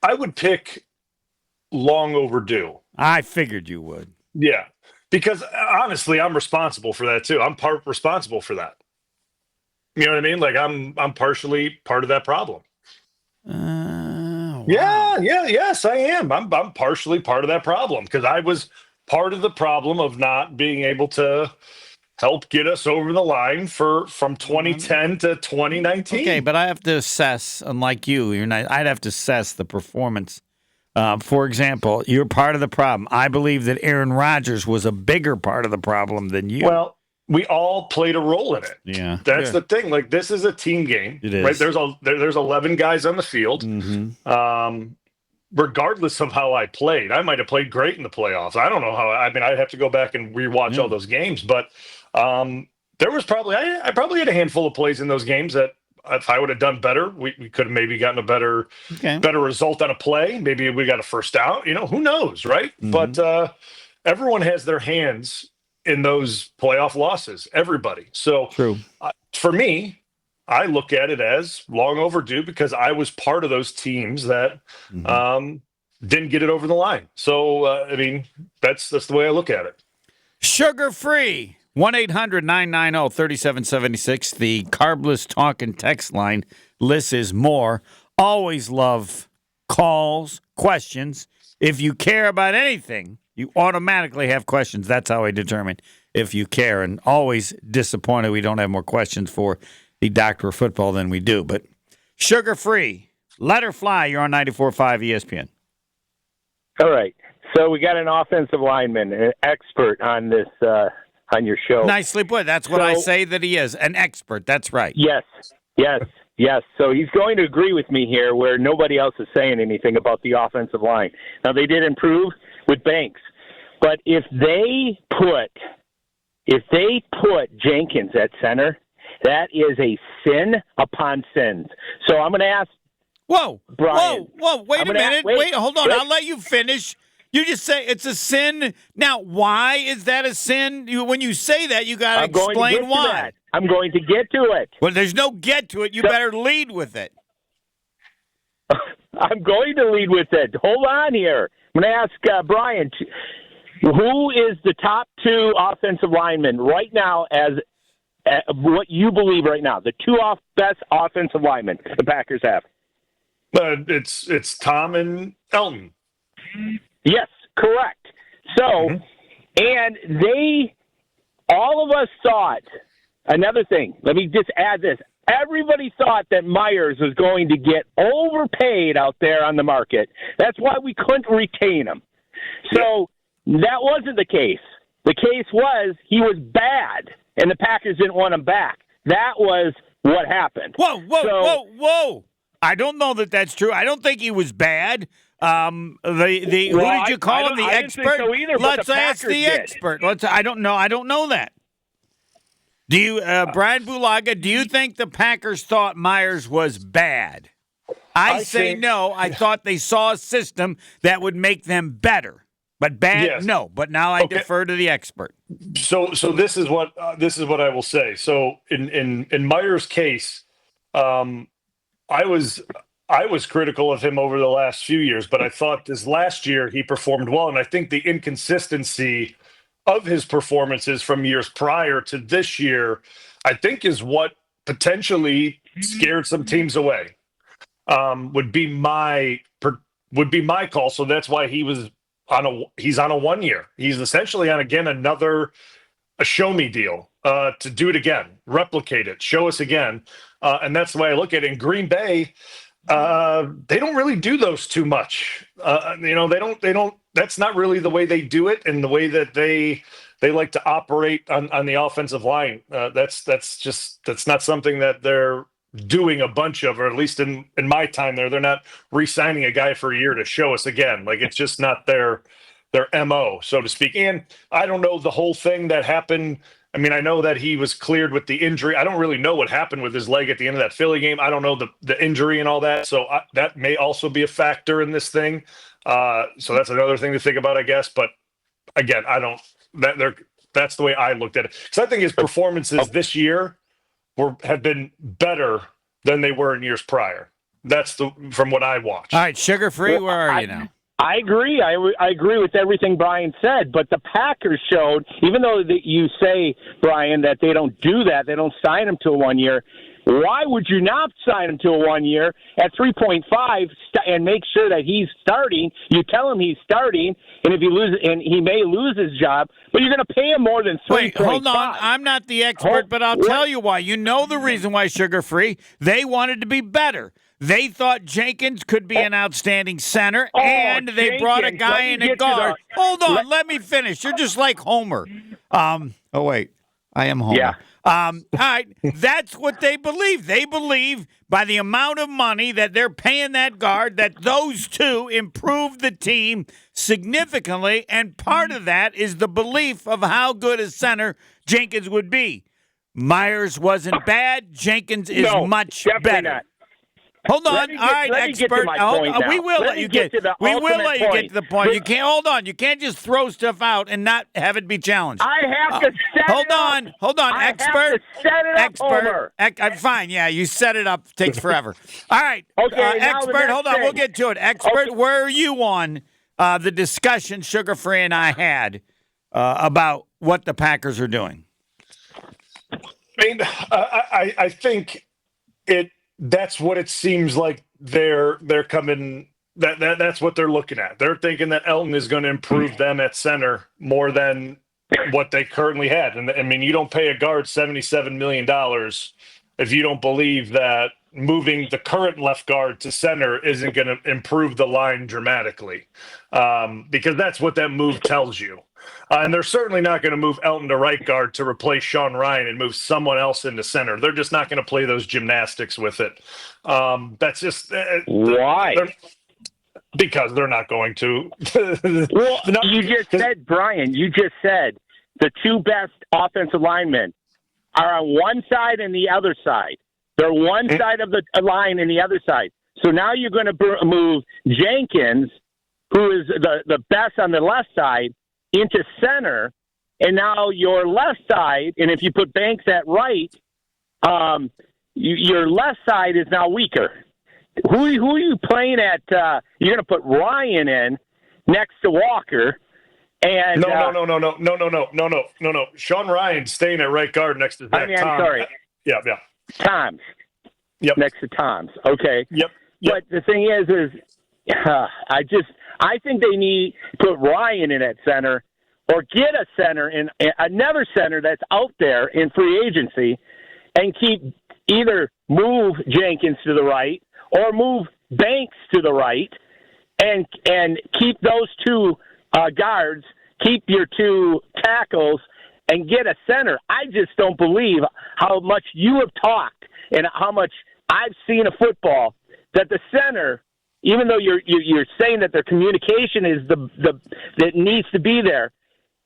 I would pick long overdue. I figured you would. Yeah, because honestly, I'm responsible for that too. I'm part responsible for that. You know what I mean? Like I'm partially part of that problem. Wow. Yes, I am. I'm partially part of that problem because I was part of the problem of not being able to help get us over the line from 2010 to 2019. Okay, but I have to assess, unlike you, I'd have to assess the performance. For example, you're part of the problem. I believe that Aaron Rodgers was a bigger part of the problem than you. Well, we all played a role in it. Yeah, that's the thing. Like, this is a team game. It is. Right? There's 11 guys on the field. Mm-hmm. Regardless of how I played, I might have played great in the playoffs. I don't know how. I mean, I'd have to go back and rewatch all those games, but there was probably I probably had a handful of plays in those games that if I would have done better, we could have maybe gotten a better result on a play. Maybe we got a first down. Who knows, right? Mm-hmm. But everyone has their hands in those playoff losses. Everybody. So true. For me, I look at it as long overdue because I was part of those teams that didn't get it over the line. So I mean, that's the way I look at it. Sugar-free. 1-800-990-3776. The Carbless Talk and Text line. Less is more. Always love calls, questions. If you care about anything, you automatically have questions. That's how I determine if you care. And always disappointed we don't have more questions for the doctor of football than we do. But sugar-free. Let her fly. You're on 94.5 ESPN. All right. So we got an offensive lineman, an expert on this on your show. Nicely put. That's what I say that he is, an expert. That's right. Yes. So he's going to agree with me here where nobody else is saying anything about the offensive line. Now, they did improve with Banks, but if they put Jenkins at center, that is a sin upon sins. So I'm going to ask Bryan. Whoa, wait a minute. Wait, hold on. I'll let you finish. You just say it's a sin. Now, why is that a sin? When you say that, you got to explain why. I'm going to get to it. Well, there's no get to it. You better lead with it. I'm going to lead with it. Hold on here. I'm going to ask Bryan, who is the top two offensive linemen right now as what you believe right now, the two best offensive linemen the Packers have? It's Tom and Elton. Yes, correct. So, and all of us thought, another thing, let me just add this. Everybody thought that Myers was going to get overpaid out there on the market. That's why we couldn't retain him. So that wasn't the case. The case was he was bad, and the Packers didn't want him back. That was what happened. Whoa. I don't know that that's true. I don't think he was bad. Who did you call him? The expert? I didn't think so either, Let's ask the expert. I don't know that. Do you, Bryan Bulaga, do you think the Packers thought Myers was bad? I say no. I thought they saw a system that would make them better. But bad, no. But now I defer to the expert. So this is what I will say. So in Myers' case, I was critical of him over the last few years, but I thought this last year he performed well, and I think the inconsistency of his performances from years prior to this year, I think, is what potentially scared some teams away. Would be my call. So that's why he's on a 1 year. He's essentially on a show me deal to do it again, replicate it, show us again, and that's the way I look at it. In Green Bay, they don't really do those too much. They don't. That's not really the way they do it, and the way that they like to operate on the offensive line. That's not something that they're doing a bunch of, or at least in my time there, they're not re-signing a guy for a year to show us again. Like, it's just not their MO, so to speak. And I don't know the whole thing that happened. I mean, I know that he was cleared with the injury. I don't really know what happened with his leg at the end of that Philly game. I don't know the injury and all that. So that may also be a factor in this thing. So that's another thing to think about, I guess. But again, that's the way I looked at it. Because I think his performances this year have been better than they were in years prior. That's from what I watched. All right, sugar-free, where are you now? I agree. I agree with everything Brian said, but the Packers showed, even though you say, Brian, that they don't do that, they don't sign him to a 1 year. Why would you not sign him to a 1 year at 3.5 and make sure that he's starting? You tell him he's starting, and if he loses, and he may lose his job, but you're going to pay him more than 3.5. Wait, hold on. I'm not the expert, but I'll tell you why. You know the reason why sugar-free. They wanted to be better. They thought Jenkins could be an outstanding center, and they Jenkins, brought a guy in a guard. Hold on, let me finish. You're just like Homer. Oh, wait. I am Homer. Yeah. All right, that's what they believe. They believe by the amount of money that they're paying that guard that those two improve the team significantly, and part of that is the belief of how good a center Jenkins would be. Myers wasn't bad. Jenkins is much better. Not. Hold on. All right, expert. We will let you get. We will let you get to the point. You can't hold on. You can't just throw stuff out and not have it be challenged. I have to set hold it on. up. Hold on, I expert. have to set it up, Homer. I'm fine. Yeah, you set it up. Takes forever. All right. Okay, now the expert. next Hold on. thing. We'll get to it. Expert, Okay. where are you on the discussion Sugar-Free and I had about what the Packers are doing? I mean, I think that's what it seems like they're coming. That's what they're looking at. They're thinking that Elton is going to improve them at center more than what they currently had. And I mean, you don't pay a guard $77 million if you don't believe that moving the current left guard to center isn't going to improve the line dramatically, because that's what that move tells you. And they're certainly not going to move Elton to right guard to replace Sean Ryan and move someone else into center. They're just not going to play those gymnastics with it. That's just why? Because they're not going to. Well, you just said, Brian, you just said the two best offensive linemen are on one side and the other side. They're one side of the line and the other side. So now you're going to move Jenkins, who is the best on the left side, into center, and now your left side, and if you put Banks at right, your left side is now weaker. Who are you playing at? You're going to put Ryan in next to Walker, and no. Sean Ryan's staying at right guard next to Zach. I'm sorry. Yeah. Tom's. Yep. Next to Tom's. Okay. Yep. But the thing is I think they need to put Ryan in at center, or get a center in another center that's out there in free agency, and either move Jenkins to the right or move Banks to the right, and keep those two guards, keep your two tackles, and get a center. I just don't believe how much you have talked and how much I've seen of football that the center, even though you're saying that their communication is that needs to be there,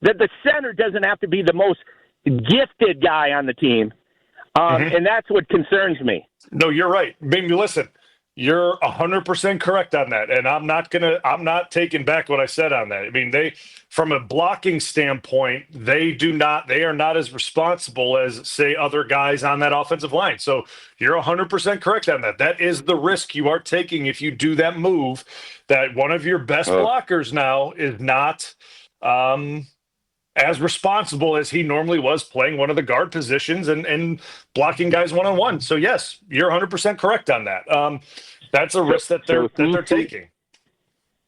that the center doesn't have to be the most gifted guy on the team, and that's what concerns me. No, you're right. Maybe listen, you're 100% correct on that, and I'm not taking back what I said on that. I mean, from a blocking standpoint, they are not as responsible as, say, other guys on that offensive line. So you're 100% correct on that. That is the risk you are taking if you do that move, that one of your best blockers now is not as responsible as he normally was playing one of the guard positions and blocking guys one-on-one. So yes, you're 100% correct on that. That's a risk that they're taking.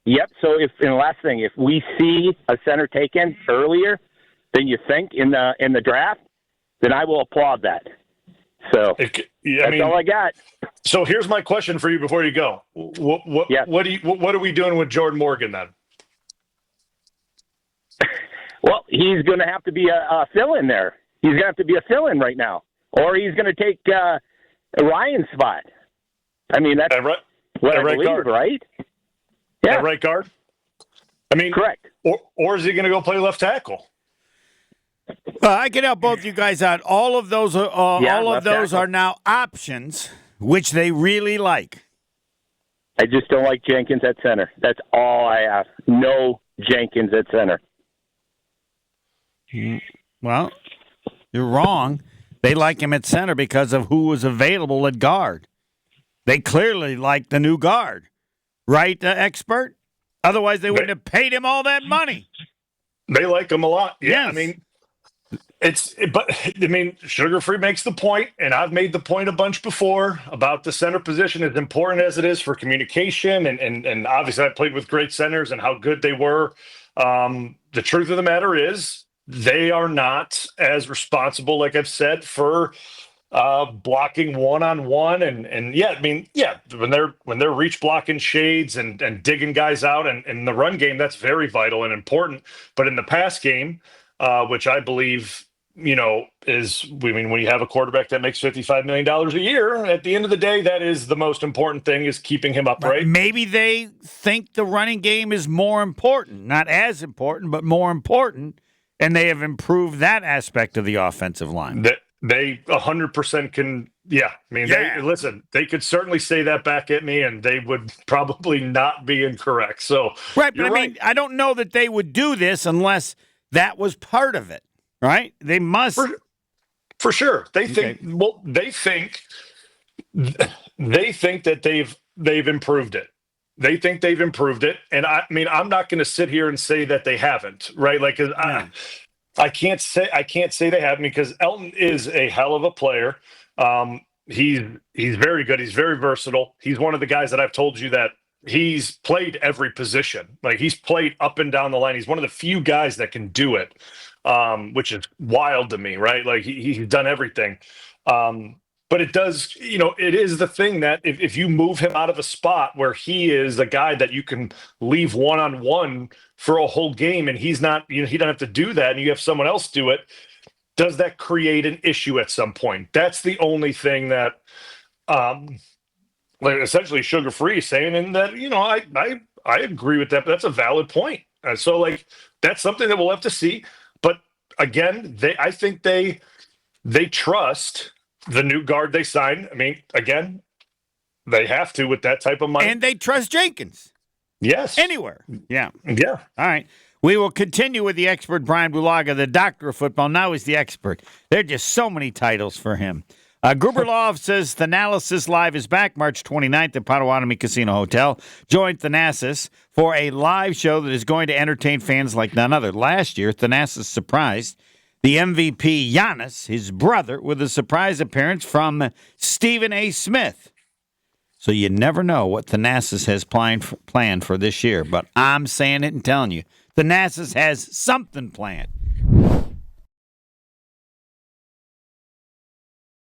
Yep. So and the last thing, if we see a center taken earlier than you think in the draft, then I will applaud that. So that's all I got. So here's my question for you before you go. What are we doing with Jordan Morgan then? Well, he's going to have to be a fill-in there. He's going to have to be a fill-in right now, or he's going to take Ryan's spot. I mean, that's what I believe, guard. Right? Yeah, right guard. I mean, correct. Or is he going to go play left tackle? I can help both you guys out. All of those are now options, which they really like. I just don't like Jenkins at center. That's all I ask. No Jenkins at center. Well, you're wrong. They like him at center because of who was available at guard. They clearly like the new guard, right, expert? Otherwise, they wouldn't have paid him all that money. They like him a lot. Yeah, Yes. I mean, Sugar Free makes the point, and I've made the point a bunch before about the center position, as important as it is for communication, and obviously I played with great centers and how good they were. The truth of the matter is they are not as responsible, like I've said, for blocking one-on-one and when they're reach blocking shades and digging guys out and in the run game, that's very vital and important. But in the pass game, which I believe, when you have a quarterback that makes $55 million a year, at the end of the day, that is the most important thing, is keeping him upright. Maybe they think the running game is more important, not as important, but more important, and they have improved that aspect of the offensive line. They 100% can. Yeah. I mean, they could certainly say that back at me and they would probably not be incorrect. So, right. But mean, I don't know that they would do this unless that was part of it, right? They must. For sure. They think, they think that they've improved it. They think they've improved it. And I'm not going to sit here and say that they haven't, right? Like, I can't say they haven't, because Elton is a hell of a player. He's very good. He's very versatile. He's one of the guys that I've told you that he's played every position. Like, he's played up and down the line. He's one of the few guys that can do it, which is wild to me, right? Like, he's done everything. But it does, it is the thing that if you move him out of a spot where he is a guy that you can leave one-on-one for a whole game and he's not, he doesn't have to do that and you have someone else do it, does that create an issue at some point? That's the only thing that, essentially Sugar Free saying, and that, I agree with that, but that's a valid point. So that's something that we'll have to see. But again, I think they trust the new guard they signed. I mean, again, they have to with that type of money. And they trust Jenkins. Yes. Anywhere. Yeah. Yeah. All right. We will continue with the expert, Bryan Bulaga, the doctor of football. Now he's the expert. There are just so many titles for him. Gruberlov says Thanalysis Live is back March 29th at Potawatomi Casino Hotel. Join Thanasis for a live show that is going to entertain fans like none other. Last year, Thanasis surprised the MVP, Giannis, his brother, with a surprise appearance from Stephen A. Smith. So you never know what Thanasis has planned for this year, but I'm saying it and telling you, Thanasis has something planned.